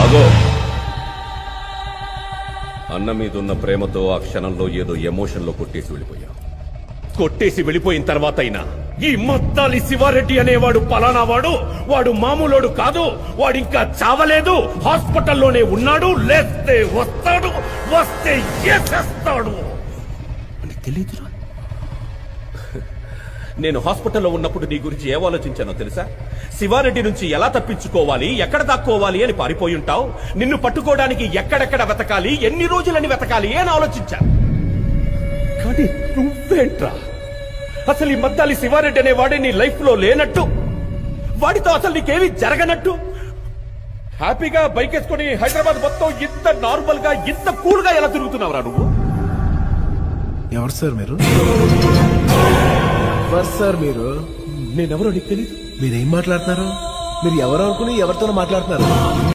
అగో అన్న మీదున్న ప్రేమతో ఆ క్షణంలో ఏదో ఎమోషన్ లో కొట్టేసి వెళ్ళిపోయావు. కొట్టేసి వెళ్ళిపోయిన తర్వాత అయినా ఈ మద్దాలి శివారెడ్డి అనేవాడు పలానా వాడు మామూలోడు కాదు, వాడింకా చావలేదు, హాస్పిటల్లోనే ఉన్నాడు, లేస్తే వస్తాడు, వస్తే ఏసేస్తాడు అని తెలీదురా. నేను హాస్పిటల్లో ఉన్నప్పుడు నీ గురించి ఏం ఆలోచించానో తెలుసా? శివారెడ్డి నుంచి ఎలా తప్పించుకోవాలి, ఎక్కడ దాక్కోవాలి అని పారిపోయి ఉంటావు. నిన్ను పట్టుకోవడానికి ఎక్కడెక్కడ వెతకాలి, ఎన్ని రోజులని వెతకాలి అని ఆలోచించాను. కానీ నువ్వేంట్రా, అసలు ఈ మద్దాలి శివారెడ్డి అనే వాడే నీ లైఫ్ లో లేనట్టు, వాడితో అసలు నీకేమీ జరగనట్టు హ్యాపీగా బైక్ వేసుకుని హైదరాబాద్ మొత్తం ఇంత నార్మల్ గా ఇంత కూల్ గా ఎలా తిరుగుతున్నావురా నువ్వు? ఎవరు సార్ మీరు? ఎవరు సార్ మీరు? నేనెవరో నీకు తెలీదు. మీరేం మాట్లాడుతున్నారు? మీరు ఎవరు అనుకుని ఎవరితోనో మాట్లాడుతున్నారు?